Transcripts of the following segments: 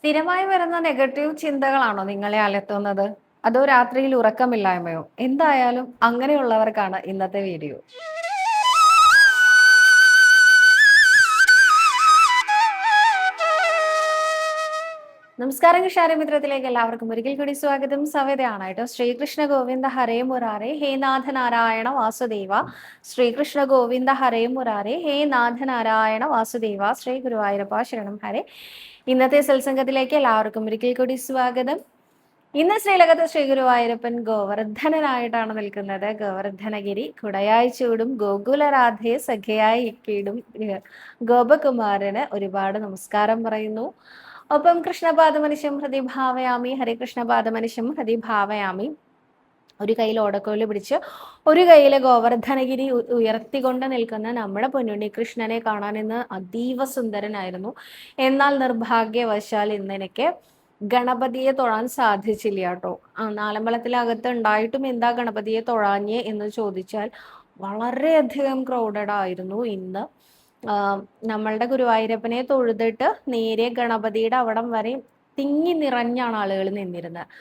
സ്ഥിരമായി വരുന്ന നെഗറ്റീവ് ചിന്തകളാണോ നിങ്ങളെ അലട്ടുന്നത്? അതോ രാത്രിയിൽ ഉറക്കമില്ലായ്മയോ? എന്തായാലും അങ്ങനെയുള്ളവർക്കാണ് ഇന്നത്തെ വീഡിയോ. നമസ്കാരം മിത്രത്തിലേക്ക് എല്ലാവർക്കും ഒരിക്കൽ കൂടി സ്വാഗതം. സവേതയാണ് കേട്ടോ. ശ്രീകൃഷ്ണ ഗോവിന്ദ ഹരേ മുരാരേ ഹേ നാഥ നാരായണ വാസുദേവ. ശ്രീകൃഷ്ണ ഗോവിന്ദ ഹരേ മുരാരേ ഹേ നാഥ നാരായണ വാസുദേവ. ശ്രീ ഗുരുവായൂരപ്പ ശരണം ഹരേ. ഇന്നത്തെ സത്സംഗത്തിലേക്ക് എല്ലാവർക്കും ഒരിക്കൽ കൂടി സ്വാഗതം. ഇന്ന് ശ്രീലകത്ത് ശ്രീ ഗുരുവായൂരപ്പൻ ഗോവർദ്ധനായിട്ടാണ് നിൽക്കുന്നത്. ഗോവർദ്ധനഗിരി കുടയായി ചൂടും ഗോകുലരാധയെ സഖയായി ഇക്കിടും ഗോപകുമാരന് ഒരുപാട് നമസ്കാരം പറയുന്നു. ഒപ്പം കൃഷ്ണപാദമനുഷ്യം ഹൃദി ഭാവയാമി, ഹരികൃഷ്ണപാദമനുഷ്യം ഹൃദി ഭാവയാമി. ഒരു കയ്യിൽ ഓടക്കോല് പിടിച്ച് ഒരു കയ്യില് ഗോവർദ്ധനഗിരി ഉയർത്തിക്കൊണ്ട് നിൽക്കുന്ന നമ്മുടെ പൊന്നുണ്ണി കൃഷ്ണനെ കാണാൻ ഇന്ന് അതീവ സുന്ദരനായിരുന്നു. എന്നാൽ നിർഭാഗ്യവശാൽ ഇന്ന് എനിക്ക് ഗണപതിയെ തൊഴാൻ സാധിച്ചില്ല കേട്ടോ. നാലമ്പലത്തിലകത്ത് ഉണ്ടായിട്ടും എന്താ ഗണപതിയെ തൊഴാഞ്ഞേ എന്ന് ചോദിച്ചാൽ വളരെയധികം ക്രൗഡഡ് ആയിരുന്നു ഇന്ന്. നമ്മളുടെ ഗുരുവായൂരപ്പനെ തൊഴുതിട്ട് നേരെ ഗണപതിയുടെ അവിടം വരെ തിങ്ങി നിറഞ്ഞാണ് ആളുകൾ നിന്നിരുന്നത്.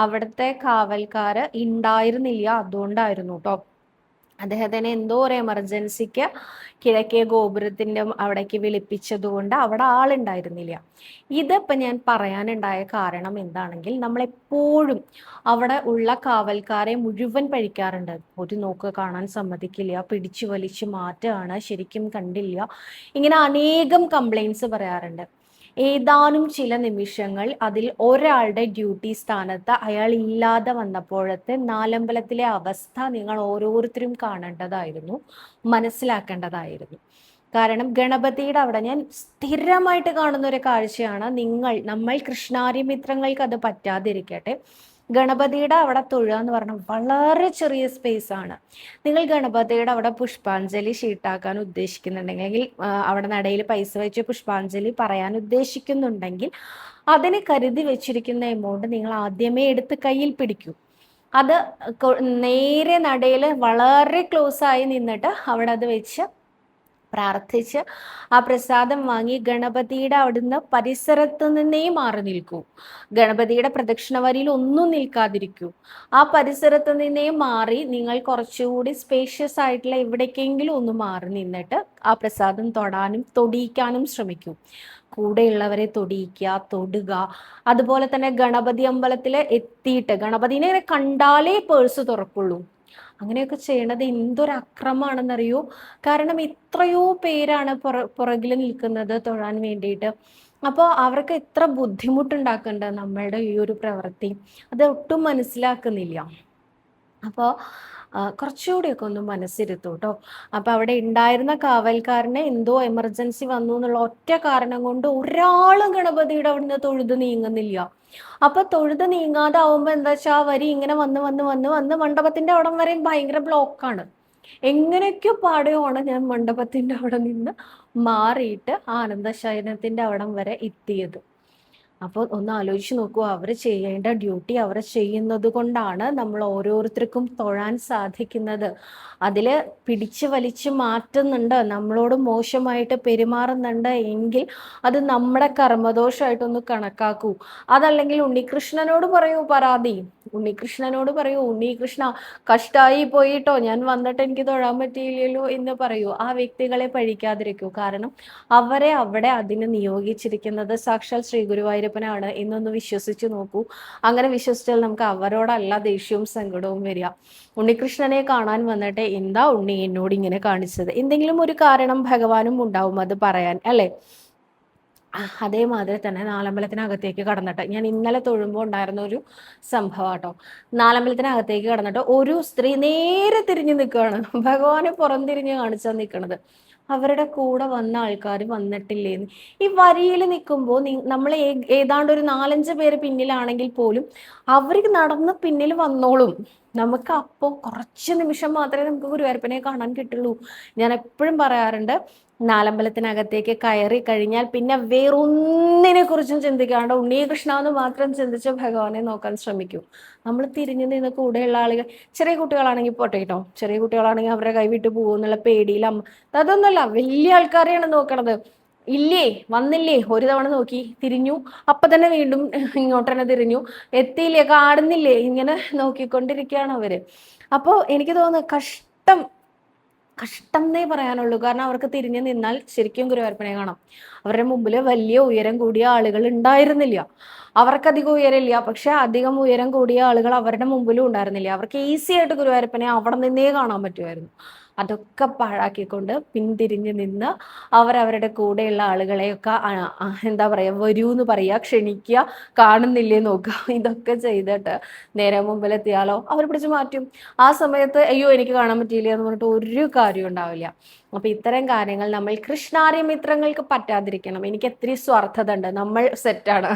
അവിടുത്തെ കാവൽക്കാര് ഉണ്ടായിരുന്നില്ല, അതുകൊണ്ടായിരുന്നു കേട്ടോ. അദ്ദേഹത്തിന് എന്തോ ഒരു എമർജൻസിക്ക് കിഴക്കേ ഗോപുരത്തിന്റെ അവിടേക്ക് വിളിപ്പിച്ചതുകൊണ്ട് അവിടെ ആളുണ്ടായിരുന്നില്ല. ഇതിപ്പോ ഞാൻ പറയാനുണ്ടായ കാരണം എന്താണെങ്കിൽ, നമ്മളെപ്പോഴും അവിടെ ഉള്ള കാവൽക്കാരെ മുഴുവൻ പഴിക്കാറുണ്ട്. ഒരു നോക്ക് കാണാൻ സമ്മതിക്കില്ല, പിടിച്ചു വലിച്ചു മാറ്റുകയാണ്, ശരിക്കും കണ്ടില്ല, ഇങ്ങനെ അനേകം കംപ്ലൈൻറ്റ്സ് പറയാറുണ്ട്. ഏതാനും ചില നിമിഷങ്ങൾ അതിൽ ഒരാളുടെ ഡ്യൂട്ടി സ്ഥാനത്ത് അയാൾ ഇല്ലാതെ വന്നപ്പോഴത്തെ നാലമ്പലത്തിലെ അവസ്ഥ നിങ്ങൾ ഓരോരുത്തരും കാണേണ്ടതായിരുന്നു, മനസ്സിലാക്കേണ്ടതായിരുന്നു. കാരണം ഗണപതിയുടെ അവിടെ ഞാൻ സ്ഥിരമായിട്ട് കാണുന്ന ഒരു കാഴ്ചയാണ്. നമ്മൾ കൃഷ്ണാരി മിത്രങ്ങൾക്ക് അത് പറ്റാതിരിക്കട്ടെ, ഗണപതിയുടെ അവിടെ തൊഴുക എന്ന് പറഞ്ഞാൽ വളരെ ചെറിയ സ്പേസ് ആണ്. നിങ്ങൾ ഗണപതിയുടെ അവിടെ പുഷ്പാഞ്ജലി ഷീട്ടാക്കാൻ ഉദ്ദേശിക്കുന്നുണ്ടെങ്കിൽ, അവിടെ നടയിൽ പൈസ വെച്ച് പുഷ്പാഞ്ജലി പറയാൻ ഉദ്ദേശിക്കുന്നുണ്ടെങ്കിൽ, അതിന് കരുതി വെച്ചിരിക്കുന്ന എമൗണ്ട് നിങ്ങൾ ആദ്യമേ എടുത്ത് കയ്യിൽ പിടിക്കൂ. അത് നേരെ നടയിൽ വളരെ ക്ലോസ് ആയി നിന്നിട്ട് അവിടെ അത് വെച്ച് പ്രാർത്ഥിച്ച് ആ പ്രസാദം വാങ്ങി ഗണപതിയുടെ അവിടുന്ന് പരിസരത്ത് നിന്നേ മാറി നിൽക്കൂ. ഗണപതിയുടെ പ്രദക്ഷിണ വരിയിൽ ഒന്നും നിൽക്കാതിരിക്കൂ. ആ പരിസരത്ത് നിന്നേ മാറി നിങ്ങൾ കുറച്ചുകൂടി സ്പേഷ്യസ് ആയിട്ടുള്ള എവിടേക്കെങ്കിലും ഒന്ന് മാറി നിന്നിട്ട് ആ പ്രസാദം തൊടിയിക്കാനും ശ്രമിക്കൂ. കൂടെയുള്ളവരെ തൊടുക. അതുപോലെ തന്നെ ഗണപതി അമ്പലത്തിൽ എത്തിയിട്ട് ഗണപതിനെ ഇങ്ങനെ കണ്ടാലേ പേഴ്സ് തുറക്കുള്ളൂ. അങ്ങനെയൊക്കെ ചെയ്യണത് എന്തൊരു അക്രമാണെന്നറിയോ. കാരണം എത്രയോ പേരാണ് പുറകിൽ നിൽക്കുന്നത് തൊഴാൻ വേണ്ടിയിട്ട്. അപ്പോൾ അവർക്ക് എത്ര ബുദ്ധിമുട്ടുണ്ടാക്കുന്നുണ്ട് നമ്മളുടെ ഈ ഒരു പ്രവൃത്തി, അത് ഒട്ടും മനസ്സിലാക്കുന്നില്ല. അപ്പോൾ കുറച്ചുകൂടിയൊക്കെ ഒന്ന് മനസ്സിരുത്തു കേട്ടോ. അപ്പോൾ അവിടെ ഉണ്ടായിരുന്ന കാവൽക്കാരന് എന്തോ എമർജൻസി വന്നു എന്നുള്ള ഒറ്റ കാരണം കൊണ്ട് ഒരാളും ഗണപതിയുടെ അവിടുന്ന് തൊഴുത് നീങ്ങുന്നില്ല. അപ്പൊ തൊഴുത് നീങ്ങാതാവുമ്പോ എന്താ വെച്ചാൽ ആ വരി ഇങ്ങനെ വന്ന് വന്ന് വന്ന് വന്ന് മണ്ഡപത്തിന്റെ അവിടം വരെ ഭയങ്കര ബ്ലോക്കാണ്. എങ്ങനെയൊക്കെയോ പാടുകയാണ് ഞാൻ മണ്ഡപത്തിന്റെ അവിടെ നിന്ന് മാറിയിട്ട് ആനന്ദശയനത്തിന്റെ അവിടം വരെ എത്തിയത്. അപ്പോൾ ഒന്ന് ആലോചിച്ച് നോക്കൂ, അവർ ചെയ്യേണ്ട ഡ്യൂട്ടി അവർ ചെയ്യുന്നത് കൊണ്ടാണ് നമ്മൾ ഓരോരുത്തർക്കും തൊഴാൻ സാധിക്കുന്നത്. അതിൽ പിടിച്ചു വലിച്ചു മാറ്റുന്നുണ്ട്, നമ്മളോട് മോശമായിട്ട് പെരുമാറുന്നുണ്ട് എങ്കിൽ അത് നമ്മുടെ കർമ്മദോഷമായിട്ടൊന്ന് കണക്കാക്കൂ. അതല്ലെങ്കിൽ ഉണ്ണികൃഷ്ണനോട് പറയൂ പരാതി. ഉണ്ണികൃഷ്ണനോട് പറയൂ, ഉണ്ണികൃഷ്ണ കഷ്ടായി പോയിട്ടോ, ഞാൻ വന്നിട്ട് എനിക്ക് തൊഴാൻ പറ്റിയില്ലല്ലോ എന്ന് പറയൂ. ആ വ്യക്തികളെ പഴിക്കാതിരിക്കൂ. കാരണം അവരെ അവിടെ അതിന് നിയോഗിച്ചിരിക്കുന്നത് സാക്ഷാൽ ശ്രീ ഗുരുവായൂരപ്പനാണ് എന്നൊന്ന് വിശ്വസിച്ച് നോക്കൂ. അങ്ങനെ വിശ്വസിച്ചാൽ നമുക്ക് അവരോടല്ല ദേഷ്യവും സങ്കടവും വരിക. ഉണ്ണികൃഷ്ണനെ കാണാൻ വന്നിട്ട് എന്താ ഉണ്ണി എന്നോട് ഇങ്ങനെ കാണിച്ചത്, എന്തെങ്കിലും ഒരു കാരണം ഭഗവാനും ഉണ്ടാവും അത് പറയാൻ, അല്ലേ? അതേമാതിരി തന്നെ നാലമ്പലത്തിനകത്തേക്ക് കടന്നിട്ട് ഞാൻ ഇന്നലെ തൊഴുമ്പോൾ ഉണ്ടായിരുന്ന ഒരു സംഭവം കേട്ടോ. നാലമ്പലത്തിനകത്തേക്ക് കടന്നിട്ട് ഒരു സ്ത്രീ നേരെ തിരിഞ്ഞു നിൽക്കുകയാണ്, ഭഗവാനെ പുറംതിരിഞ്ഞ് കാണിച്ചാൽ നിൽക്കണത്. അവരുടെ കൂടെ വന്ന ആൾക്കാർ വന്നിട്ടില്ലേന്ന്. ഈ വരിയിൽ നിൽക്കുമ്പോൾ നമ്മൾ ഏതാണ്ട് ഒരു 4-5 പേര് പിന്നിലാണെങ്കിൽ പോലും അവർക്ക് നടന്ന് പിന്നിൽ വന്നോളും. നമുക്ക് അപ്പോൾ കുറച്ച് നിമിഷം മാത്രമേ നമുക്ക് ഗുരുവായൂരപ്പനെ കാണാൻ കിട്ടുള്ളൂ. ഞാൻ എപ്പോഴും പറയാറുണ്ട്, നാലമ്പലത്തിനകത്തേക്ക് കയറി കഴിഞ്ഞാൽ പിന്നെ വേറൊന്നിനെ കുറിച്ചും ചിന്തിക്കാണ്ട് ഉണ്ണികൃഷ്ണ എന്ന് മാത്രം ചിന്തിച്ച് ഭഗവാനെ നോക്കാൻ ശ്രമിക്കൂ. നമ്മൾ തിരിഞ്ഞു നിന്ന് കൂടെയുള്ള ആളുകൾ, ചെറിയ കുട്ടികളാണെങ്കിൽ പോട്ടെ കേട്ടോ, ചെറിയ കുട്ടികളാണെങ്കിൽ അവരുടെ കൈവിട്ട് പോകുമെന്നുള്ള പേടിയിൽ അതൊന്നുമല്ല, വലിയ ആൾക്കാരെയാണ് നോക്കണത്. ഇല്ലേ, വന്നില്ലേ, ഒരു തവണ നോക്കി തിരിഞ്ഞു, അപ്പൊ തന്നെ വീണ്ടും ഇങ്ങോട്ട് തന്നെ തിരിഞ്ഞു, എത്തിയില്ലേ, കാണുന്നില്ലേ, ഇങ്ങനെ നോക്കിക്കൊണ്ടിരിക്കുകയാണ് അവര്. അപ്പോ എനിക്ക് തോന്നുന്നു കഷ്ടം, കഷ്ടം എന്നേ പറയാനുള്ളൂ. കാരണം അവർക്ക് തിരിഞ്ഞു നിന്നാൽ ശരിക്കും ഗുരുവായൂരപ്പനെ കാണാം. അവരുടെ മുമ്പിൽ വലിയ ഉയരം കൂടിയ ആളുകൾ ഉണ്ടായിരുന്നില്ല. അവർക്ക് അധികം ഉയരമില്ല, പക്ഷെ അധികം ഉയരം കൂടിയ ആളുകൾ അവരുടെ മുമ്പിലും ഉണ്ടായിരുന്നില്ല. അവർക്ക് ഈസി ആയിട്ട് ഗുരുവായൂരപ്പനെ അവിടെ നിന്നേ കാണാൻ പറ്റുമായിരുന്നു. അതൊക്കെ പാഴാക്കിക്കൊണ്ട് പിന്തിരിഞ്ഞ് നിന്ന് അവരവരുടെ കൂടെയുള്ള ആളുകളെയൊക്കെ എന്താ പറയാ, വരൂ എന്ന് പറയാ, ക്ഷണിക്കുക, കാണുന്നില്ലേ നോക്കുക, ഇതൊക്കെ ചെയ്തിട്ട് നേരെ മുമ്പിലെത്തിയാലോ അവർ പിടിച്ച് മാറ്റും. ആ സമയത്ത് അയ്യോ എനിക്ക് കാണാൻ പറ്റിയില്ല എന്ന് പറഞ്ഞിട്ട് ഒരു കാര്യം ഉണ്ടാവില്ല. അപ്പൊ ഇത്തരം കാര്യങ്ങൾ നമ്മൾ കൃഷ്ണാരി മിത്രങ്ങൾക്ക് പറ്റാതിരിക്കണം. എനിക്ക് എത്ര സ്വാർത്ഥത ഉണ്ട്, നമ്മൾ സെറ്റാണ്,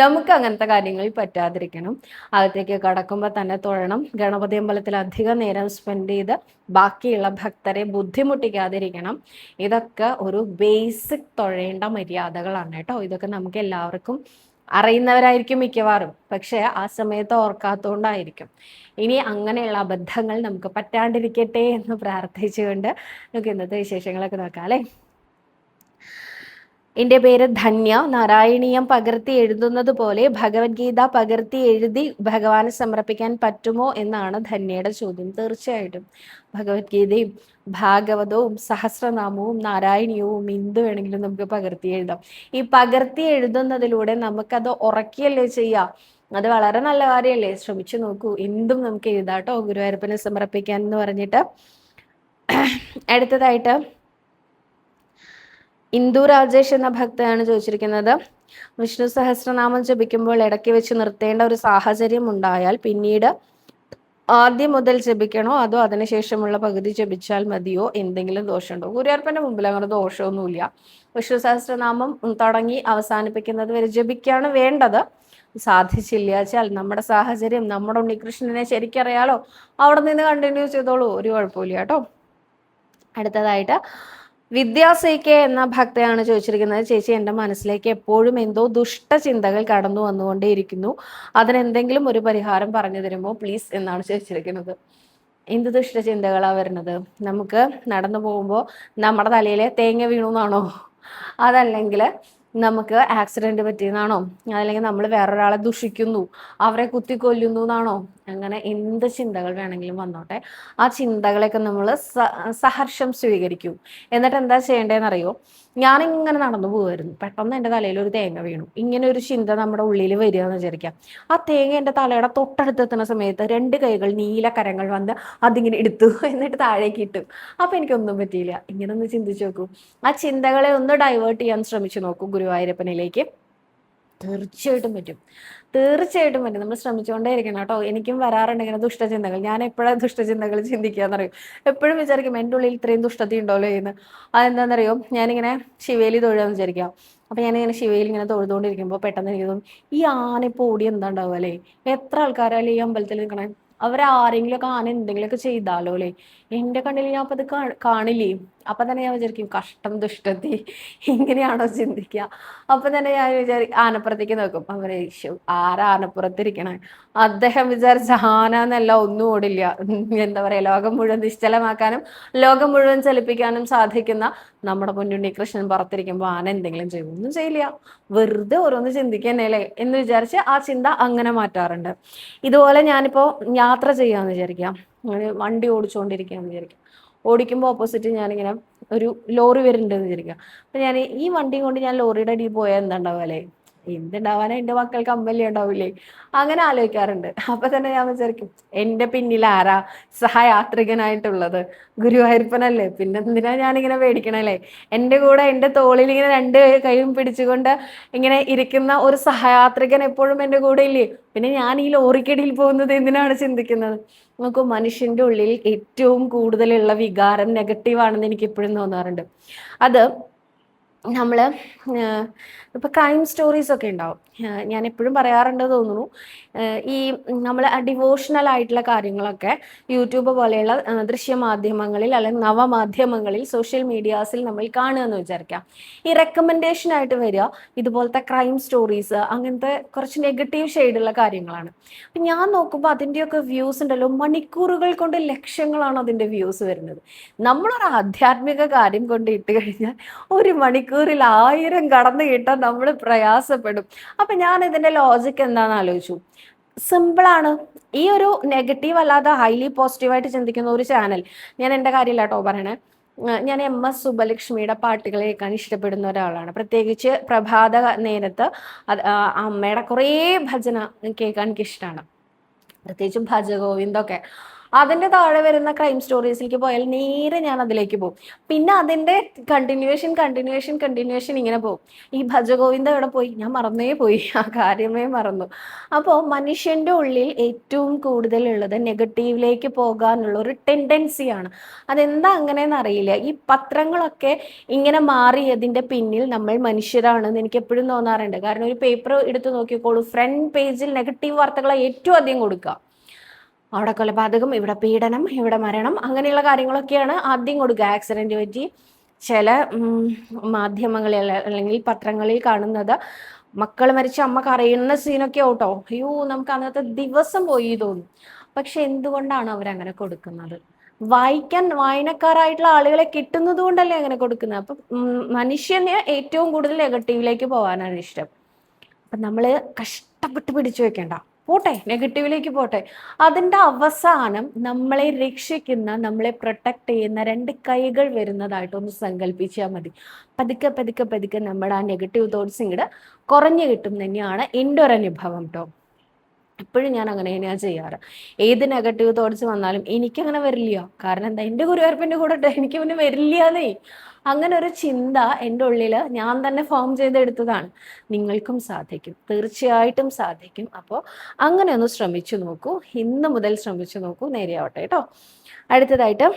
നമുക്ക് അങ്ങനത്തെ കാര്യങ്ങളിൽ പറ്റാതിരിക്കണം. അകത്തേക്ക് കടക്കുമ്പോൾ തന്നെ തൊഴണം. ഗണപതി അമ്പലത്തിൽ അധികം നേരം സ്പെൻഡ് ചെയ്ത് ബാക്കിയുള്ള ഭക്തരെ ബുദ്ധിമുട്ടിക്കാതിരിക്കണം. ഇതൊക്കെ ഒരു ബേസിക് തൊഴേണ്ട മര്യാദകളാണ് കേട്ടോ. ഇതൊക്കെ നമുക്ക് എല്ലാവർക്കും അറിയുന്നവരായിരിക്കും മിക്കവാറും, പക്ഷെ ആ സമയത്ത് ഓർക്കാത്തതുകൊണ്ടായിരിക്കും. ഇനി അങ്ങനെയുള്ള അബദ്ധങ്ങൾ നമുക്ക് പറ്റാണ്ടിരിക്കട്ടെ എന്ന് പ്രാർത്ഥിച്ചുകൊണ്ട് നമുക്ക് ഇന്നത്തെ വിശേഷങ്ങളൊക്കെ നോക്കാം അല്ലേ. എൻ്റെ പേര് ധന്യ. നാരായണീയം പകർത്തി എഴുതുന്നത് പോലെ ഭഗവത്ഗീത പകർത്തി എഴുതി ഭഗവാന് സമർപ്പിക്കാൻ പറ്റുമോ എന്നാണ് ധന്യയുടെ ചോദ്യം. തീർച്ചയായിട്ടും ഭഗവത്ഗീതയും ഭാഗവതവും സഹസ്രനാമവും നാരായണീയവും എന്ത് വേണമെങ്കിലും നമുക്ക് പകർത്തി എഴുതാം. ഈ പകർത്തി എഴുതുന്നതിലൂടെ നമുക്കത് ഉറക്കിയല്ലേ ചെയ്യാം. അത് വളരെ നല്ല കാര്യമല്ലേ. ശ്രമിച്ചു നോക്കൂ, എന്തും നമുക്ക് എഴുതാട്ടോ ഗുരുവായൂരപ്പനെ സമർപ്പിക്കാൻ എന്ന് പറഞ്ഞിട്ട്. അടുത്തതായിട്ട് ഇന്ദു രാജേഷ് എന്ന ഭക്തയാണ് ചോദിച്ചിരിക്കുന്നത്, വിഷ്ണു സഹസ്രനാമം ജപിക്കുമ്പോൾ ഇടയ്ക്ക് വെച്ച് നിർത്തേണ്ട ഒരു സാഹചര്യം ഉണ്ടായാൽ പിന്നീട് ആദ്യം മുതൽ ജപിക്കണോ അതോ അതിനുശേഷമുള്ള പകുതി ജപിച്ചാൽ മതിയോ? എന്തെങ്കിലും ദോഷമുണ്ടോ? ഗുരുവായൂരപ്പന്റെ മുമ്പിൽ അങ്ങനെ ദോഷമൊന്നുമില്ല. വിഷ്ണു സഹസ്രനാമം തുടങ്ങി അവസാനിപ്പിക്കുന്നത് വരെ ജപിക്കാണ് വേണ്ടത്. സാധിച്ചില്ല വെച്ചാൽ നമ്മുടെ സാഹചര്യം, നമ്മുടെ ഉണ്ണികൃഷ്ണനെ ശരിക്കറിയാലോ, അവിടെ നിന്ന് കണ്ടിന്യൂ ചെയ്തോളൂ, ഒരു കുഴപ്പമില്ല കേട്ടോ. അടുത്തതായിട്ട് വിദ്യാസൈക്കെ എന്ന ഭക്തയാണ് ചോദിച്ചിരിക്കുന്നത്, ചേച്ചി എൻ്റെ മനസ്സിലേക്ക് എപ്പോഴും എന്തോ ദുഷ്ടചിന്തകൾ കടന്നു വന്നുകൊണ്ടേയിരിക്കുന്നു, അതിനെന്തെങ്കിലും ഒരു പരിഹാരം പറഞ്ഞു തരുമോ പ്ലീസ് എന്നാണ് ചോദിച്ചിരിക്കുന്നത്. എന്ത് ദുഷ്ടചിന്തകളാ വരുന്നത്? നമുക്ക് നടന്നു പോകുമ്പോൾ നമ്മുടെ തലയിലെ തേങ്ങ വീണു എന്നാണോ? അതല്ലെങ്കിൽ നമുക്ക് ആക്സിഡന്റ് പറ്റിയെന്നാണോ? അതല്ലെങ്കിൽ നമ്മൾ വേറൊരാളെ ദുഷിക്കുന്നു, അവരെ കുത്തിക്കൊല്ലുന്നു എന്നാണോ? അങ്ങനെ എന്ത് ചിന്തകൾ വേണമെങ്കിലും വന്നോട്ടെ, ആ ചിന്തകളെയൊക്കെ നമ്മൾ സഹർഷം സ്വീകരിക്കൂ. എന്നിട്ട് എന്താ ചെയ്യേണ്ടതെന്നറിയോ? ഞാനിങ്ങനെ നടന്നു പോകുമായിരുന്നു, പെട്ടെന്ന് എൻ്റെ തലയിൽ ഒരു തേങ്ങ വീണു. ഇങ്ങനെ ഒരു ചിന്ത നമ്മുടെ ഉള്ളിൽ വരിക എന്ന് വിചാരിക്കാം. ആ തേങ്ങ എൻ്റെ തലയുടെ തൊട്ടടുത്തെത്തുന്ന സമയത്ത് രണ്ട് കൈകൾ നീല കരങ്ങൾ വന്ന് അതിങ്ങനെ എടുത്തു, എന്നിട്ട് താഴേക്ക് ഇട്ടു. അപ്പൊ എനിക്കൊന്നും പറ്റിയില്ല. ഇങ്ങനെ ഒന്ന് ചിന്തിച്ചു നോക്കൂ. ആ ചിന്തകളെ ഒന്ന് ഡൈവേർട്ട് ചെയ്യാൻ ശ്രമിച്ചു നോക്കൂ ഗുരുവായൂരപ്പനിലേക്ക്. തീർച്ചയായിട്ടും പറ്റും, തീർച്ചയായിട്ടും പറ്റും. നമ്മൾ ശ്രമിച്ചുകൊണ്ടേ ഇരിക്കണം കേട്ടോ. എനിക്കും വരാറുണ്ട് ഇങ്ങനെ ദുഷ്ടചിന്തകൾ. ഞാൻ എപ്പോഴാണ് ദുഷ്ടചിന്തകൾ ചിന്തിക്കാന്നറിയോ? എപ്പോഴും വിചാരിക്കും എൻ്റെ ഉള്ളിൽ ഇത്രയും ദുഷ്ടത ഉണ്ടല്ലോ എന്ന്. അതെന്താണെന്നറിയോ? ഞാനിങ്ങനെ ശിവേലി തൊഴുകാന്ന് വിചാരിക്കാം. അപ്പൊ ഞാനിങ്ങനെ ശിവേലി ഇങ്ങനെ തൊഴുതുകൊണ്ടിരിക്കുമ്പോൾ പെട്ടെന്ന് എനിക്ക് തോന്നും, ഈ ആന ഇപ്പോൾ ഓടി എന്താ ഉണ്ടാവുക അല്ലേ? എത്ര ആൾക്കാരല്ലേ ഈ അമ്പലത്തിൽ നിൽക്കണേ, അവരാരെങ്കിലും ഒക്കെ ആന എന്തെങ്കിലുമൊക്കെ ചെയ്താലോ അല്ലേ? എൻ്റെ കണ്ണിൽ ഞാൻ അപ്പൊ അത് കാണില്ലേ? അപ്പൊ തന്നെ ഞാൻ വിചാരിക്കും കഷ്ടം ദുഷ്ടത്തി, ഇങ്ങനെയാണോ ചിന്തിക്കുക? അപ്പൊ തന്നെ ഞാൻ ആനപ്പുറത്തേക്ക് നോക്കും. അവരെ ആരാ ആനപ്പുറത്തിരിക്കണേ? അദ്ദേഹം വിചാരിച്ച ആന എന്നല്ല, ഒന്നും ഓടില്ല. എന്താ പറയാ, ലോകം മുഴുവൻ നിശ്ചലമാക്കാനും ലോകം മുഴുവൻ ചലിപ്പിക്കാനും സാധിക്കുന്ന നമ്മുടെ പൊന്നുണ്ണി കൃഷ്ണൻ പുറത്തിരിക്കുമ്പോൾ ആന എന്തെങ്കിലും ചെയ്യും? ഒന്നും ചെയ്യില്ല. വെറുതെ ഓരോന്ന് ചിന്തിക്കുന്നല്ലേ എന്ന് വിചാരിച്ച് ആ ചിന്ത അങ്ങനെ മാറ്റാറുണ്ട്. ഇതുപോലെ ഞാനിപ്പോ യാത്ര ചെയ്യാന്ന് വിചാരിക്കാം, വണ്ടി ഓടിച്ചുകൊണ്ടിരിക്കുകയെന്ന് വിചാരിക്കാം. ഓടിക്കുമ്പോൾ ഓപ്പോസിറ്റ് ഞാനിങ്ങനെ ഒരു ലോറി വരുന്നുണ്ടെന്ന് വിചാരിക്കുക. അപ്പൊ ഞാൻ ഈ വണ്ടിയും കൊണ്ട് ഞാൻ ലോറിയുടെ അടിയിൽ പോയാൽ എന്താ ഉണ്ടാവുക അല്ലേ? എന്തുണ്ടാവാനാ, എൻ്റെ മക്കൾക്ക് അമ്പല്യം ഉണ്ടാവില്ലേ? അങ്ങനെ ആലോചിക്കാറുണ്ട്. അപ്പൊ തന്നെ ഞാൻ വിചാരിക്കും, എൻ്റെ പിന്നിൽ ആരാ സഹയാത്രികനായിട്ടുള്ളത്? ഗുരുവായൂരപ്പനല്ലേ, പിന്നെ എന്തിനാ ഞാനിങ്ങനെ പേടിക്കണല്ലേ? എൻ്റെ കൂടെ എൻ്റെ തോളിൽ ഇങ്ങനെ രണ്ട് കൈയും പിടിച്ചുകൊണ്ട് ഇങ്ങനെ ഇരിക്കുന്ന ഒരു സഹയാത്രികൻ എപ്പോഴും എൻ്റെ കൂടെ ഇല്ലേ? പിന്നെ ഞാൻ ഈ ലോറിക്കടിയിൽ പോകുന്നത് എന്തിനാണ് ചിന്തിക്കുന്നത്? നമുക്ക് മനുഷ്യന്റെ ഉള്ളിൽ ഏറ്റവും കൂടുതലുള്ള വികാരം നെഗറ്റീവാണെന്ന് എനിക്ക് എപ്പോഴും തോന്നാറുണ്ട്. അത് നമ്മൾ ഇപ്പൊ ക്രൈം സ്റ്റോറീസ് ഒക്കെ ഉണ്ടാവും. ഞാൻ എപ്പോഴും പറയാറുണ്ട് തോന്നുന്നു, ഈ നമ്മൾ ഡിവോഷണൽ ആയിട്ടുള്ള കാര്യങ്ങളൊക്കെ യൂട്യൂബ് പോലെയുള്ള ദൃശ്യമാധ്യമങ്ങളിൽ അല്ലെങ്കിൽ നവമാധ്യമങ്ങളിൽ സോഷ്യൽ മീഡിയാസിൽ നമ്മൾ കാണുക എന്ന് വിചാരിക്കാം. ഈ റെക്കമെൻഡേഷൻ ആയിട്ട് വരിക ഇതുപോലത്തെ ക്രൈം സ്റ്റോറീസ്, അങ്ങനത്തെ കുറച്ച് നെഗറ്റീവ് ഷെയ്ഡുള്ള കാര്യങ്ങളാണ്. അപ്പം ഞാൻ നോക്കുമ്പോൾ അതിൻ്റെയൊക്കെ വ്യൂസ് ഉണ്ടല്ലോ, മണിക്കൂറുകൾ കൊണ്ട് ലക്ഷങ്ങളാണ് അതിൻ്റെ വ്യൂസ് വരുന്നത്. നമ്മളൊരു ആധ്യാത്മിക കാര്യം കൊണ്ട് ഇട്ട് കഴിഞ്ഞാൽ ഒരു മണിക്കൂർ മണിക്കൂറിൽ 1000 കടന്നു കിട്ടാൻ നമ്മൾ പ്രയാസപ്പെടും. അപ്പൊ ഞാൻ ഇതിന്റെ ലോജിക്ക് എന്താണെന്ന് ആലോചിച്ചു. സിമ്പിളാണ്. ഈ ഒരു നെഗറ്റീവ് അല്ലാതെ ഹൈലി പോസിറ്റീവായിട്ട് ചിന്തിക്കുന്ന ഒരു ചാനൽ, ഞാൻ എൻ്റെ കാര്യമില്ല കേട്ടോ പറയണേ, ഞാൻ MS സുബ്ബലക്ഷ്മിയുടെ പാട്ടുകൾ കേൾക്കാൻ ഇഷ്ടപ്പെടുന്ന ഒരാളാണ്. പ്രത്യേകിച്ച് പ്രഭാത നേരത്ത് അമ്മയുടെ കുറേ ഭജന കേൾക്കാൻ എനിക്കിഷ്ടമാണ്. പ്രത്യേകിച്ചും ഭജഗോവിന്ദൊക്കെ. അതിൻ്റെ താഴെ വരുന്ന ക്രൈം സ്റ്റോറീസിലേക്ക് പോയാൽ നേരെ ഞാൻ അതിലേക്ക് പോകും. പിന്നെ അതിൻ്റെ കണ്ടിന്യൂവേഷൻ ഇങ്ങനെ പോകും. ഈ ഭജഗോവിന്ദ എവിടെ പോയി? ഞാൻ മറന്നേ പോയി, ആ കാര്യമേ മറന്നു. അപ്പോൾ മനുഷ്യൻ്റെ ഉള്ളിൽ ഏറ്റവും കൂടുതലുള്ളത് നെഗറ്റീവിലേക്ക് പോകാനുള്ള ഒരു ടെൻഡൻസിയാണ്. അതെന്താ അങ്ങനെയെന്ന് അറിയില്ല. ഈ പത്രങ്ങളൊക്കെ ഇങ്ങനെ മാറിയതിൻ്റെ പിന്നിൽ നമ്മൾ മനുഷ്യരാണെന്ന് എനിക്ക് എപ്പോഴും തോന്നാറുണ്ട്. കാരണം ഒരു പേപ്പർ എടുത്ത് നോക്കിക്കോളൂ, ഫ്രണ്ട് പേജിൽ നെഗറ്റീവ് വാർത്തകളെ ഏറ്റവും അധികം കൊടുക്കുക. അവിടെ കൊലപാതകം, ഇവിടെ പീഡനം, ഇവിടെ മരണം, അങ്ങനെയുള്ള കാര്യങ്ങളൊക്കെയാണ് ആദ്യം കൊടുക്കുക. ആക്സിഡന്റ് പറ്റി ചില മാധ്യമങ്ങളിൽ അല്ലെങ്കിൽ പത്രങ്ങളിൽ കാണുന്നത് മക്കൾ മരിച്ച അമ്മ കരയുന്ന സീനൊക്കെ ആവട്ടോ. അയ്യോ, നമുക്ക് അന്നത്തെ ദിവസം പോയി തോന്നും. പക്ഷെ എന്തുകൊണ്ടാണ് അവരങ്ങനെ കൊടുക്കുന്നത്? വായനക്കാരായിട്ടുള്ള ആളുകളെ കിട്ടുന്നത് കൊണ്ടല്ലേ അങ്ങനെ കൊടുക്കുന്നത്. അപ്പം മനുഷ്യന് ഏറ്റവും കൂടുതൽ നെഗറ്റീവിലേക്ക് പോകാനാണ് ഇഷ്ടം. അപ്പം നമ്മൾ കഷ്ടപ്പെട്ട് പിടിച്ചു വെക്കേണ്ട, പോട്ടെ, നെഗറ്റീവിലേക്ക് പോട്ടെ. അതിൻ്റെ അവസാനം നമ്മളെ രക്ഷിക്കുന്ന, നമ്മളെ പ്രൊട്ടക്ട് ചെയ്യുന്ന 2 കൈകൾ വരുന്നതായിട്ടൊന്ന് സങ്കല്പിച്ചാൽ മതി. പതുക്കെ പതുക്കെ പതുക്കെ നമ്മുടെ ആ നെഗറ്റീവ് തോട്ട്സ് ഇങ്ങോട്ട് കുറഞ്ഞു കിട്ടും തന്നെയാണ് എൻ്റെ ഒരു അനുഭവം കേട്ടോ. എപ്പോഴും ഞാൻ അങ്ങനെ തന്നെയാണ് ചെയ്യാറ്. ഏത് നെഗറ്റീവ് തോട്ട്സ് വന്നാലും എനിക്കങ്ങനെ വരില്ല. കാരണം എന്താ, എൻ്റെ ഗുരുവായൂരപ്പൻ്റെ കൂടെ എനിക്ക് പിന്നെ വരില്ലാന്നേ. അങ്ങനെ ഒരു ചിന്ത എൻ്റെ ഉള്ളിൽ ഞാൻ തന്നെ ഫോം ചെയ്തെടുത്തതാണ്. നിങ്ങൾക്കും സാധിക്കും, തീർച്ചയായിട്ടും സാധിക്കും. അപ്പോൾ അങ്ങനെ ഒന്ന് ശ്രമിച്ചു നോക്കൂ. ഇന്ന് മുതൽ ശ്രമിച്ചു നോക്കൂ, നേരെയാവട്ടെ കേട്ടോ. അടുത്തതായിട്ട്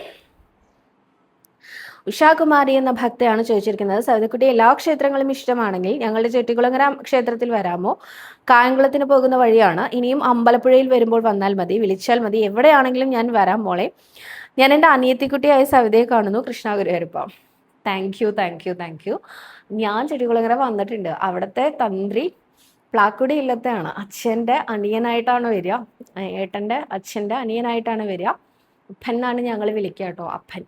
ഉഷാകുമാരി എന്ന ഭക്തയാണ് ചോദിച്ചിരിക്കുന്നത്. സവിതക്കുട്ടി, എല്ലാ ക്ഷേത്രങ്ങളും ഇഷ്ടമാണെങ്കിൽ ഞങ്ങളുടെ ചെട്ടികുളങ്ങര ക്ഷേത്രത്തിൽ വരാമോ? കായംകുളത്തിന് പോകുന്ന വഴിയാണ്. ഇനിയും അമ്പലപ്പുഴയിൽ വരുമ്പോൾ വന്നാൽ മതി, വിളിച്ചാൽ മതി. എവിടെയാണെങ്കിലും ഞാൻ വരാം മോളെ. ഞാൻ എൻ്റെ അനിയത്തിക്കുട്ടിയായ സവിതയെ കാണുന്നു. കൃഷ്ണ ഗുരുവായൂരപ്പ. Thank you. ഞാൻ ചെട്ടികുളങ്ങര വന്നിട്ടുണ്ട്. അവിടുത്തെ തന്ത്രി പ്ലാക്കുടി ഇല്ലത്തെയാണ്. അച്ഛൻ്റെ അനിയനായിട്ടാണ് വരിക, ഏട്ടൻ്റെ അച്ഛൻ്റെ അനിയനായിട്ടാണ് വരിക. അപ്പൻ എന്നാണ് ഞങ്ങൾ വിളിക്കുക കേട്ടോ, അപ്പൻ.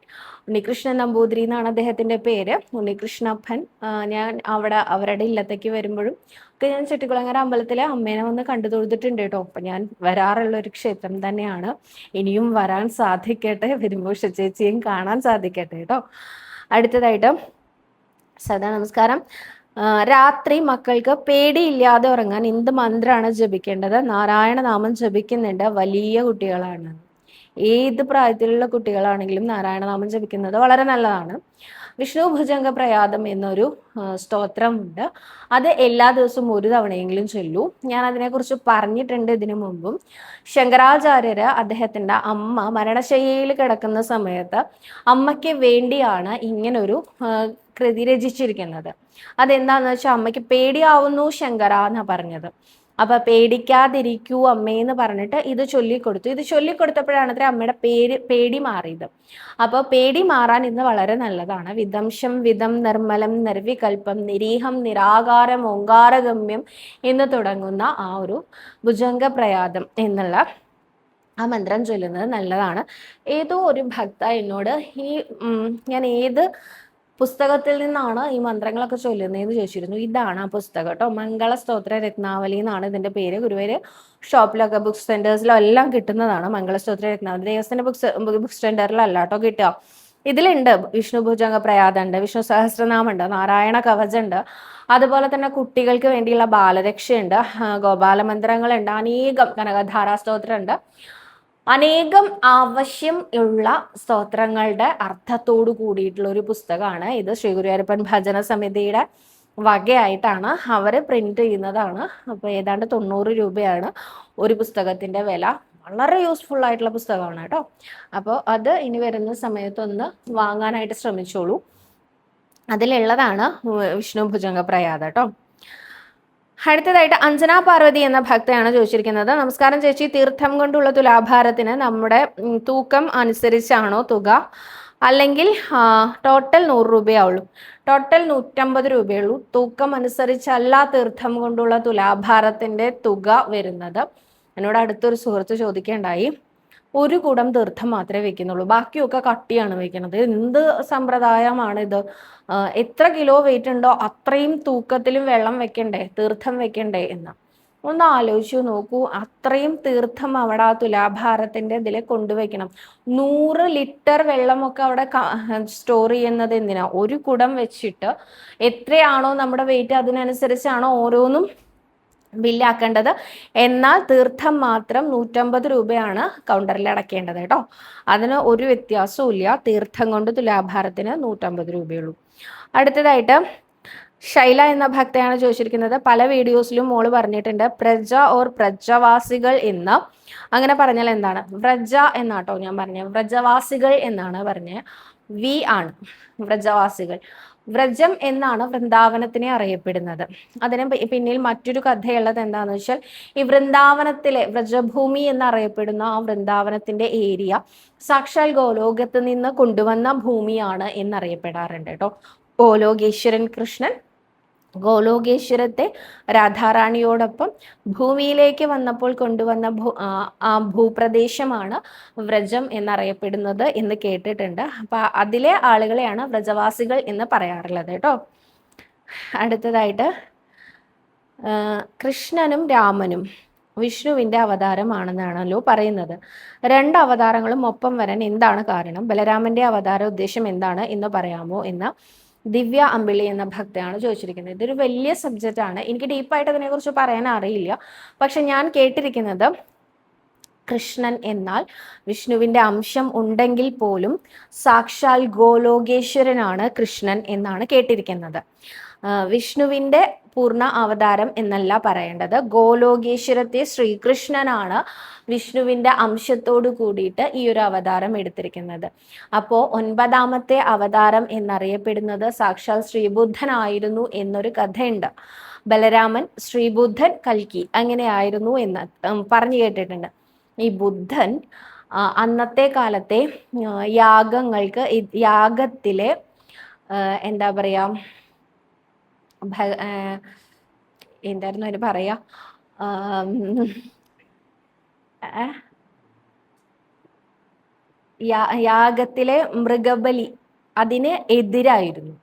ഉണ്ണികൃഷ്ണൻ നമ്പൂതിരി എന്നാണ് അദ്ദേഹത്തിൻ്റെ പേര്, ഉണ്ണികൃഷ്ണ അപ്പൻ. ഞാൻ അവരുടെ ഇല്ലത്തേക്ക് വരുമ്പോഴും ഒക്കെ ഞാൻ ചെട്ടികുളങ്ങര അമ്പലത്തിലെ അമ്മേനെ വന്ന് കണ്ടു തൊഴുതിട്ടുണ്ട് കേട്ടോ. അപ്പം ഞാൻ വരാറുള്ള ഒരു ക്ഷേത്രം തന്നെയാണ്. ഇനിയും വരാൻ സാധിക്കട്ടെ, വരുമ്പോൾ ചേച്ചിയും കാണാൻ സാധിക്കട്ടെ കേട്ടോ. അടുത്തതായിട്ട് സദാ നമസ്കാരം. രാത്രി മക്കൾക്ക് പേടിയില്ലാതെ ഉറങ്ങാൻ എന്ത് മന്ത്രമാണ് ജപിക്കേണ്ടത്? നാരായണ നാമം ജപിക്കുന്നുണ്ട് വലിയ കുട്ടികളാണ്. ഏത് പ്രായത്തിലുള്ള കുട്ടികളാണെങ്കിലും നാരായണനാമം ജപിക്കുന്നത് വളരെ നല്ലതാണ്. വിഷ്ണു ഭുജംഗ പ്രയാദം എന്നൊരു സ്തോത്രമുണ്ട്. അത് എല്ലാ ദിവസവും ഒരു തവണയെങ്കിലും ചൊല്ലൂ. ഞാൻ അതിനെക്കുറിച്ച് പറഞ്ഞിട്ടുണ്ട് ഇതിനു മുമ്പും. ശങ്കരാചാര്യര് അദ്ദേഹത്തിൻ്റെ അമ്മ മരണശയ്യയിൽ കിടക്കുന്ന സമയത്ത് അമ്മയ്ക്ക് വേണ്ടിയാണ് ഇങ്ങനൊരു കൃതി രചിച്ചിരിക്കുന്നത്. അതെന്താന്ന് വെച്ചാൽ, അമ്മയ്ക്ക് പേടിയാവുന്നു ശങ്കര എന്നാ പറഞ്ഞത്. അപ്പൊ പേടിക്കാതിരിക്കൂ അമ്മയെന്ന് പറഞ്ഞിട്ട് ഇത് ചൊല്ലിക്കൊടുത്തു. ഇത് ചൊല്ലിക്കൊടുത്തപ്പോഴാണ് അത്ര അമ്മയുടെ പേടി മാറിയത്. അപ്പൊ പേടി മാറാൻ ഇന്ന് വളരെ നല്ലതാണ്. വിദംശം വിദം നിർമ്മലം നിർവികൽപ്പം നിരീഹം നിരാകാരം ഓങ്കാരഗമ്യം എന്ന് തുടങ്ങുന്ന ആ ഒരു ഭുജംഗ പ്രയാദം എന്നുള്ള ആ മന്ത്രം ചൊല്ലുന്നത് നല്ലതാണ്. ഏതോ ഒരു ഭക്ത എന്നോട് ഞാൻ ഏത് പുസ്തകത്തിൽ നിന്നാണ് ഈ മന്ത്രങ്ങളൊക്കെ ചൊല്ലുന്നതെന്ന് ചോദിച്ചിരുന്നു. ഇതാണ് ആ പുസ്തകം കേട്ടോ, മംഗള സ്തോത്ര രത്നാവലി എന്നാണ് ഇതിന്റെ പേര്. ഗുരുവായൂർ ഷോപ്പിലൊക്കെ ബുക്ക് സെന്റേഴ്സിലോ എല്ലാം കിട്ടുന്നതാണ് മംഗളസ്തോത്ര രത്നാവലി. ദേവസ്ഥന്റെ ബുക്ക് സെന്ററിലല്ല കേട്ടോ കിട്ടുക. ഇതിലുണ്ട് വിഷ്ണു ഭുജംഗ പ്രയാദമുണ്ട്, വിഷ്ണു സഹസ്രനാമുണ്ട്, നാരായണ കവചുണ്ട്, അതുപോലെ തന്നെ കുട്ടികൾക്ക് വേണ്ടിയുള്ള ബാലരക്ഷയുണ്ട്, ഗോപാലമന്ത്രങ്ങളുണ്ട്, അനേകം കനകധാരാ സ്തോത്രമുണ്ട്. അനേകം ആവശ്യം ഉള്ള സ്തോത്രങ്ങളുടെ അർത്ഥത്തോടു കൂടിയിട്ടുള്ള ഒരു പുസ്തകമാണ് ഇത്. ശ്രീ ഗുരുവായൂരപ്പൻ ഭജന സമിതിയുടെ വകയായിട്ടാണ് അവർ പ്രിന്റ് ചെയ്യുന്നതാണ്. അപ്പോൾ ഏതാണ്ട് 90 രൂപയാണ് ഒരു പുസ്തകത്തിന്റെ വില. വളരെ യൂസ്ഫുൾ ആയിട്ടുള്ള പുസ്തകമാണ് കേട്ടോ. അപ്പോൾ അത് ഇനി വരുന്ന സമയത്തൊന്ന് വാങ്ങാനായിട്ട് ശ്രമിച്ചോളൂ. അതിലുള്ളതാണ് വിഷ്ണു ഭുജംഗ പ്രയാദം കേട്ടോ. അടുത്തതായിട്ട് അഞ്ജന പാർവതി എന്ന ഭക്തയാണ് ചോദിച്ചിരിക്കുന്നത്. നമസ്കാരം ചേച്ചി, തീർത്ഥം കൊണ്ടുള്ള തുലാഭാരത്തിന് നമ്മുടെ തൂക്കം അനുസരിച്ചാണോ തുക, അല്ലെങ്കിൽ ടോട്ടൽ 100 രൂപയാവുള്ളൂ? ടോട്ടൽ 150 രൂപയുള്ളൂ. തൂക്കം അനുസരിച്ചല്ല തീർത്ഥം കൊണ്ടുള്ള തുലാഭാരത്തിന്റെ തുക വരുന്നത്. എന്നോട് അടുത്തൊരു സുഹൃത്ത് ചോദിക്കേണ്ടായി, ഒരു കുടം തീർത്ഥം മാത്രമേ വെക്കുന്നുള്ളൂ, ബാക്കിയൊക്കെ കട്ടിയാണ് വെക്കുന്നത്. എന്ത് സമ്പ്രദായമാണിത്? എത്ര കിലോ വെയിറ്റ് ഉണ്ടോ അത്രയും തൂക്കത്തിലും വെള്ളം വെക്കണ്ടേ, തീർത്ഥം വെക്കണ്ടേ എന്ന് ഒന്ന് ആലോചിച്ചു നോക്കൂ. അത്രയും തീർത്ഥം അവിടെ ആ തുലാഭാരത്തിന്റെ ഇതിൽ കൊണ്ടുവയ്ക്കണം. 100 ലിറ്റർ വെള്ളമൊക്കെ അവിടെ സ്റ്റോർ ചെയ്യുന്നത് എന്തിനാ? ഒരു കുടം വെച്ചിട്ട് എത്രയാണോ നമ്മുടെ വെയിറ്റ് അതിനനുസരിച്ചാണോ ഓരോന്നും ബില്ലാക്കേണ്ടത്. എന്നാൽ തീർത്ഥം മാത്രം 150 രൂപയാണ് കൗണ്ടറിൽ അടയ്ക്കേണ്ടത് കേട്ടോ. അതിന് ഒരു വ്യത്യാസവും ഇല്ല. തീർത്ഥം കൊണ്ട് തുലാഭാരത്തിന് 150 രൂപയുള്ളൂ. അടുത്തതായിട്ട് ശൈല എന്ന ഭക്തയാണ് ചോദിച്ചിരിക്കുന്നത്. പല വീഡിയോസിലും മോള് പറഞ്ഞിട്ടുണ്ട് പ്രജ ഓർ പ്രജവാസികൾ എന്ന്. അങ്ങനെ പറഞ്ഞാൽ എന്താണ്? വ്രജ എന്നാട്ടോ ഞാൻ പറഞ്ഞത്, വ്രജവാസികൾ എന്നാണ് പറഞ്ഞത്. വി ആണ് വ്രജവാസികൾ. വ്രജം എന്നാണ് വൃന്ദാവനത്തിനെ അറിയപ്പെടുന്നത്. അതിന് പിന്നിൽ മറ്റൊരു കഥയുള്ളത് എന്താണെന്ന് വെച്ചാൽ, ഈ വൃന്ദാവനത്തിലെ വ്രജഭൂമി എന്നറിയപ്പെടുന്ന ആ വൃന്ദാവനത്തിന്റെ ഏരിയ സാക്ഷാൽ ഗോലോകത്ത് നിന്ന് കൊണ്ടുവന്ന ഭൂമിയാണ് എന്നറിയപ്പെടാറുണ്ട് കേട്ടോ. ഗോലോകേശ്വരൻ കൃഷ്ണൻ ഗോലോകേശ്വരത്തെ രാധാറാണിയോടൊപ്പം ഭൂമിയിലേക്ക് വന്നപ്പോൾ കൊണ്ടുവന്ന ആ ഭൂപ്രദേശമാണ് വ്രജം എന്നറിയപ്പെടുന്നത് എന്ന് കേട്ടിട്ടുണ്ട്. അപ്പൊ അതിലെ ആളുകളെയാണ് വ്രജവാസികൾ എന്ന് പറയാറുള്ളത് കേട്ടോ. അടുത്തതായിട്ട് കൃഷ്ണനും രാമനും വിഷ്ണുവിന്റെ അവതാരമാണെന്നാണല്ലോ പറയുന്നത്. 2 അവതാരങ്ങളും ഒപ്പം വരാൻ എന്താണ് കാരണം? ബലരാമന്റെ അവതാര ഉദ്ദേശം എന്താണ് എന്ന് പറയാമോ എന്ന് ദിവ്യ അമ്പിളി എന്ന ഭക്തയാണ് ചോദിച്ചിരിക്കുന്നത്. ഇതൊരു വലിയ സബ്ജക്റ്റ് ആണ്. എനിക്ക് ഡീപ്പായിട്ട് അതിനെക്കുറിച്ച് പറയാൻ അറിയില്ല. പക്ഷെ ഞാൻ കേട്ടിരിക്കുന്നത് കൃഷ്ണൻ എന്നാൽ വിഷ്ണുവിന്റെ അംശം ഉണ്ടെങ്കിൽ പോലും സാക്ഷാൽ ഗോലോകേശ്വരനാണ് കൃഷ്ണൻ എന്നാണ് കേട്ടിരിക്കുന്നത്. വിഷ്ണുവിന്റെ പൂർണ്ണ അവതാരം എന്നല്ല പറയേണ്ടത്. ഗോലോകേശ്വരത്തെ ശ്രീകൃഷ്ണനാണ് വിഷ്ണുവിന്റെ അംശത്തോട് കൂടിയിട്ട് ഈ ഒരു അവതാരം എടുത്തിരിക്കുന്നത്. അപ്പോ 9ാമത്തെ അവതാരം എന്നറിയപ്പെടുന്നത് സാക്ഷാൽ ശ്രീബുദ്ധനായിരുന്നു എന്നൊരു കഥയുണ്ട്. ബലരാമൻ, ശ്രീബുദ്ധൻ, കൽക്കി അങ്ങനെയായിരുന്നു എന്ന് പറഞ്ഞു കേട്ടിട്ടുണ്ട്. ഈ ബുദ്ധൻ അന്നത്തെ കാലത്തെ യാഗങ്ങൾക്ക് യാഗത്തിലെ എന്താ പറയാ എന്തായിരുന്നു അതിന് പറയാ, യാഗത്തിലെ മൃഗബലി അതിന് എതിരായിരുന്നു.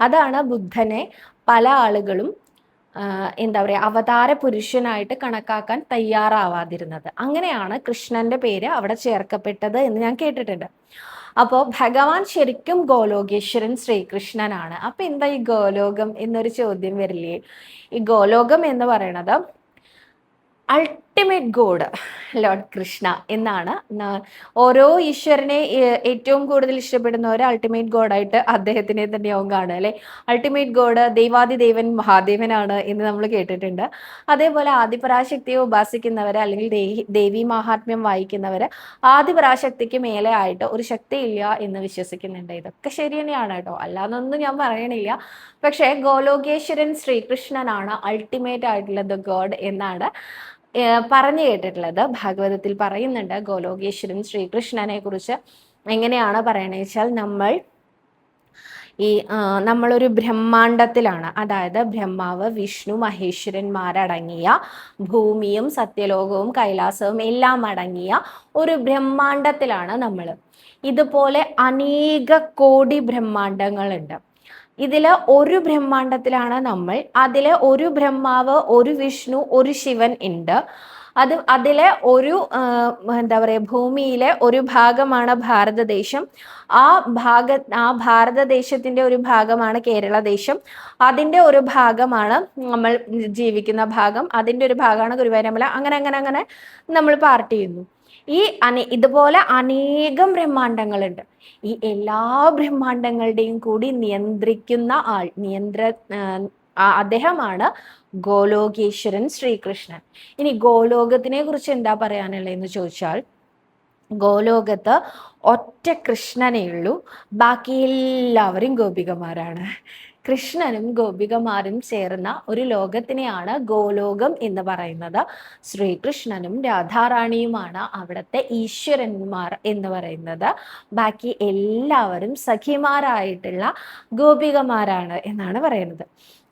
അതാണ് ബുദ്ധനെ പല ആളുകളും എന്താ പറയുക അവതാര പുരുഷനായിട്ട് കണക്കാക്കാൻ തയ്യാറാവാതിരുന്നത്. അങ്ങനെയാണ് കൃഷ്ണന്റെ പേര് അവിടെ ചേർക്കപ്പെട്ടത് എന്ന് ഞാൻ കേട്ടിട്ടുണ്ട്. അപ്പോൾ ഭഗവാൻ ശരിക്കും ഗോലോകേശ്വരൻ ശ്രീകൃഷ്ണനാണ്. അപ്പൊ എന്താ ഈ ഗോലോകം എന്നൊരു ചോദ്യം വരില്ലേ? ഈ ഗോലോകം എന്ന് പറയണത് അൾട്ടിമേറ്റ് ഗോഡ് ലോർഡ് കൃഷ്ണ എന്നാണ്. ഓരോ ഈശ്വരനെ ഏറ്റവും കൂടുതൽ ഇഷ്ടപ്പെടുന്ന ഒരു അൾട്ടിമേറ്റ് ഗോഡായിട്ട് അദ്ദേഹത്തിനെ തന്നെയാവും കാണുക അല്ലെ. അൾട്ടിമേറ്റ് ഗോഡ് ദൈവാദിദേവൻ മഹാദേവനാണ് എന്ന് നമ്മൾ കേട്ടിട്ടുണ്ട്. അതേപോലെ ആദിപരാശക്തിയെ ഉപാസിക്കുന്നവര് അല്ലെങ്കിൽ ദേവി മഹാത്മ്യം വായിക്കുന്നവര് ആദിപരാശക്തിക്ക് മേലെ ആയിട്ട് ഒരു ശക്തി ഇല്ല എന്ന് വിശ്വസിക്കുന്നുണ്ട്. ഇതൊക്കെ ശരി തന്നെയാണ് കേട്ടോ, അല്ലാന്നൊന്നും ഞാൻ പറയണില്ല. പക്ഷേ ഗോലോകേശ്വരൻ ശ്രീകൃഷ്ണനാണ് അൾട്ടിമേറ്റ് ആയിട്ടുള്ള ദ ഗോഡ് എന്നാണ് പറഞ്ഞു കേട്ടിട്ടുള്ളത്. ഭാഗവതത്തിൽ പറയുന്നുണ്ട് ഗോലോകേശ്വരൻ ശ്രീകൃഷ്ണനെ കുറിച്ച്. എങ്ങനെയാണ് പറയണത് വെച്ചാൽ, നമ്മളൊരു ബ്രഹ്മാണ്ടത്തിലാണ്. അതായത് ബ്രഹ്മാവ്, വിഷ്ണു, മഹേശ്വരന്മാരടങ്ങിയ ഭൂമിയും സത്യലോകവും കൈലാസവും എല്ലാം അടങ്ങിയ ഒരു ബ്രഹ്മാണ്ടത്തിലാണ് നമ്മൾ. ഇതുപോലെ അനേക കോടി ബ്രഹ്മാണ്ടങ്ങളുണ്ട്. ഇതില് ഒരു ബ്രഹ്മാണ്ടത്തിലാണ് നമ്മൾ. അതിലെ ഒരു ബ്രഹ്മാവ്, ഒരു വിഷ്ണു, ഒരു ശിവൻ ഉണ്ട്. അതിലെ ഒരു എന്താ പറയുക ഭൂമിയിലെ ഒരു ഭാഗമാണ് ഭാരതദേശം. ആ ഭാരതദേശത്തിന്റെ ഒരു ഭാഗമാണ് കേരളദേശം. അതിന്റെ ഒരു ഭാഗമാണ് നമ്മൾ ജീവിക്കുന്ന ഭാഗം. അതിന്റെ ഒരു ഭാഗമാണ് ഗുരുവായൂരമ്പല. അങ്ങനെ അങ്ങനെ അങ്ങനെ നമ്മൾ പാർട്ട് ചെയ്യുന്നു. ഇതുപോലെ അനേകം ബ്രഹ്മാണ്ടങ്ങളുണ്ട്. ഈ എല്ലാ ബ്രഹ്മാണ്ടങ്ങളുടെയും കൂടി നിയന്ത്രിക്കുന്ന അദ്ദേഹമാണ് ഗോലോകേശ്വരൻ ശ്രീകൃഷ്ണൻ. ഇനി ഗോലോകത്തിനെ കുറിച്ച് എന്താ പറയാനുള്ളതെന്ന് ചോദിച്ചാൽ, ഗോലോകത്ത് ഒറ്റ കൃഷ്ണനേ ഉള്ളൂ, ബാക്കി എല്ലാവരും ഗോപികമാരാണ്. കൃഷ്ണനും ഗോപികമാരും ചേർന്ന ഒരു ലോകത്തിനെയാണ് ഗോലോകം എന്ന് പറയുന്നത്. ശ്രീകൃഷ്ണനും രാധാറാണിയുമാണ് അവിടുത്തെ ഈശ്വരന്മാർ എന്ന് പറയുന്നത്. ബാക്കി എല്ലാവരും സഖിമാരായിട്ടുള്ള ഗോപികമാരാണ് എന്നാണ് പറയുന്നത്.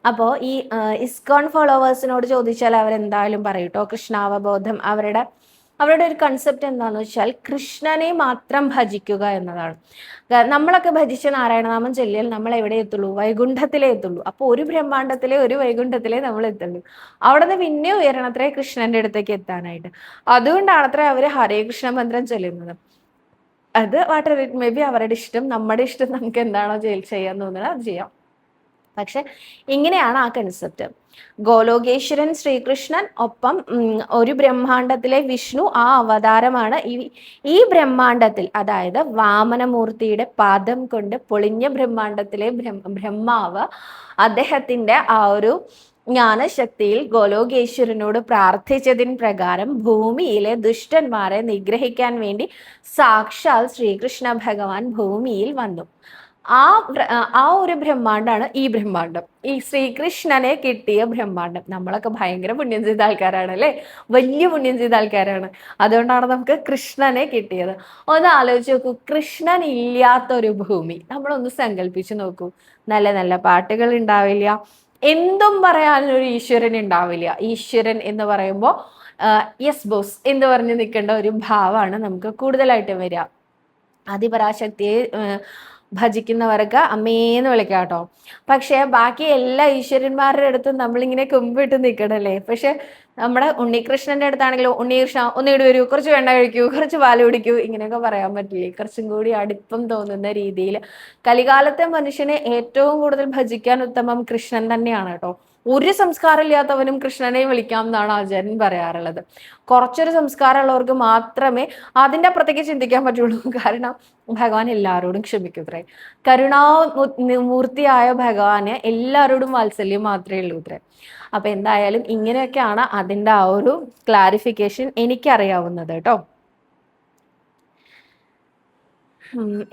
അപ്പോൾ ഈ ഇസ്കോൺ ഫോളോവേഴ്സിനോട് ചോദിച്ചാൽ അവരെന്തായാലും പറയൂട്ടോ കൃഷ്ണാവബോധം അവരുടെ അവരുടെ ഒരു കൺസെപ്റ്റ് എന്താണെന്ന് വെച്ചാൽ കൃഷ്ണനെ മാത്രം ഭജിക്കുക എന്നതാണ്. നമ്മളൊക്കെ ഭജിച്ച നാരായണനാമം ചൊല്ലിയാൽ നമ്മൾ എവിടെ എത്തുള്ളൂ? വൈകുണ്ഠത്തിലേ എത്തുള്ളൂ. അപ്പോൾ ഒരു ബ്രഹ്മാണ്ടത്തിലെ ഒരു വൈകുണ്ഠത്തിലേ നമ്മൾ എത്തുള്ളൂ. അവിടെ നിന്ന് പിന്നെ ഉയരണത്രേ കൃഷ്ണന്റെ അടുത്തേക്ക് എത്താനായിട്ട്. അതുകൊണ്ടാണത്രേ അവർ ഹരേ കൃഷ്ണ മന്ത്രം ചൊല്ലുന്നത്. അത് വാട്ടർ ഇറ്റ് മേ ബി അവരുടെ ഇഷ്ടം. നമ്മുടെ ഇഷ്ടം നമുക്ക് എന്താണോ ചെയ്യാൻ തോന്നുന്നത് അത് ചെയ്യാം. പക്ഷെ ഇങ്ങനെയാണ് ആ കൺസെപ്റ്റ്. ഗോലോകേശ്വരൻ ശ്രീകൃഷ്ണൻ, ഒപ്പം ഒരു ബ്രഹ്മാണ്ടത്തിലെ വിഷ്ണു ആ അവതാരമാണ്. ഈ ബ്രഹ്മാണ്ടത്തിൽ, അതായത് വാമനമൂർത്തിയുടെ പാദം കൊണ്ട് പൊളിഞ്ഞ ബ്രഹ്മാണ്ടത്തിലെ ബ്രഹ്മാവ് അദ്ദേഹത്തിന്റെ ആ ഒരു ജ്ഞാനശക്തിയിൽ ഗോലോകേശ്വരനോട് പ്രാർത്ഥിച്ചതിന് പ്രകാരം ഭൂമിയിലെ ദുഷ്ടന്മാരെ നിഗ്രഹിക്കാൻ വേണ്ടി സാക്ഷാൽ ശ്രീകൃഷ്ണ ഭഗവാൻ ഭൂമിയിൽ വന്നു. ആ ഒരു ബ്രഹ്മാണ്ടാണ് ഈ ബ്രഹ്മാണ്ടം, ഈ ശ്രീകൃഷ്ണനെ കിട്ടിയ ബ്രഹ്മാണ്ടം. നമ്മളൊക്കെ ഭയങ്കര പുണ്യം ചെയ്ത ആൾക്കാരാണ് അല്ലേ, വലിയ പുണ്യം ചെയ്ത ആൾക്കാരാണ്. അതുകൊണ്ടാണ് നമുക്ക് കൃഷ്ണനെ കിട്ടിയത്. ഒന്ന് ആലോചിച്ച് നോക്കൂ, കൃഷ്ണൻ ഇല്ലാത്തൊരു ഭൂമി നമ്മളൊന്ന് സങ്കല്പിച്ച് നോക്കൂ. നല്ല നല്ല പാട്ടുകൾ ഉണ്ടാവില്ല, എന്തും പറയാനൊരു ഈശ്വരൻ ഉണ്ടാവില്ല. ഈശ്വരൻ എന്ന് പറയുമ്പോൾ യെസ് ബോസ് എന്ന് പറഞ്ഞ് നിൽക്കേണ്ട ഒരു ഭാവമാണ് നമുക്ക് കൂടുതലായിട്ട് വരിക. ആദിപരാശക്തിയെ ഭജിക്കുന്നവർക്ക് അമ്മേന്ന് വിളിക്കാം കേട്ടോ. പക്ഷെ ബാക്കി എല്ലാ ഈശ്വരന്മാരുടെ അടുത്തും നമ്മളിങ്ങനെ കുമ്പിട്ട് നിൽക്കണല്ലേ. പക്ഷെ നമ്മുടെ ഉണ്ണികൃഷ്ണന്റെ അടുത്താണെങ്കിലും ഉണ്ണികൃഷ്ണ ഒന്നിവിടെ വരൂ, കുറച്ച് വെണ്ണ കഴിക്കൂ, കുറച്ച് പാല് കുടിക്കൂ, ഇങ്ങനെയൊക്കെ പറയാൻ പറ്റില്ലേ? കുറച്ചും കൂടി അടുപ്പം തോന്നുന്ന രീതിയിൽ കലികാലത്തെ മനുഷ്യനെ ഏറ്റവും കൂടുതൽ ഭജിക്കാൻ ഉത്തമം കൃഷ്ണൻ തന്നെയാണ് കേട്ടോ. ഒരു സംസ്കാരം ഇല്ലാത്തവനും കൃഷ്ണനെ വിളിക്കാം എന്നാണ് ആചാര്യൻ പറയാറുള്ളത്. കുറച്ചൊരു സംസ്കാരമുള്ളവർക്ക് മാത്രമേ അതിൻ്റെ അപ്പുറത്തേക്ക് ചിന്തിക്കാൻ പറ്റുള്ളൂ. കാരണം ഭഗവാൻ എല്ലാവരോടും ക്ഷമിക്കൂത്രേ. കരുണാമൂർത്തിയായ ഭഗവാന് എല്ലാവരോടും വാത്സല്യം മാത്രമേ ഉള്ളൂ ഇത്രേ. അപ്പൊ എന്തായാലും ഇങ്ങനെയൊക്കെയാണ് അതിൻ്റെ ആ ഒരു ക്ലാരിഫിക്കേഷൻ എനിക്കറിയാവുന്നത് കേട്ടോ.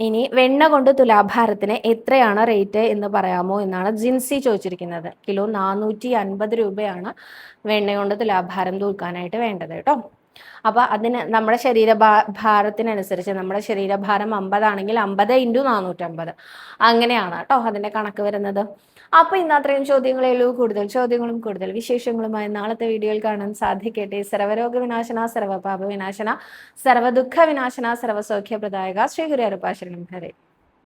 ഇനി വെണ്ണ കൊണ്ട് തുലാഭാരത്തിന് എത്രയാണ് റേറ്റ് എന്ന് പറയാമോ എന്നാണ് ജിൻസി ചോദിച്ചിരിക്കുന്നത്. കിലോ 450 രൂപയാണ് വെണ്ണ കൊണ്ട് തുലാഭാരം തൂക്കാനായിട്ട് വേണ്ടത് കേട്ടോ. അപ്പൊ അതിന് നമ്മുടെ ഭാരത്തിനനുസരിച്ച്, നമ്മുടെ ശരീരഭാരം 50 ആണെങ്കിൽ 50 × 450 അങ്ങനെയാണ് കേട്ടോ അതിന്റെ കണക്ക് വരുന്നത്. അപ്പൊ ഇന്ന് അത്രയും ചോദ്യങ്ങളേ ഉള്ളൂ. കൂടുതൽ ചോദ്യങ്ങളും കൂടുതൽ വിശേഷങ്ങളുമായി നാളത്തെ വീഡിയോയിൽ കാണാൻ സാധിക്കട്ടെ. സർവരോഗ വിനാശന, സർവപാപ വിനാശന, സർവദുഃഖ വിനാശന, സർവസൗഖ്യപ്രദായക ശ്രീ ഗുരുവായൂരപ്പ ശരണം ഹരേ.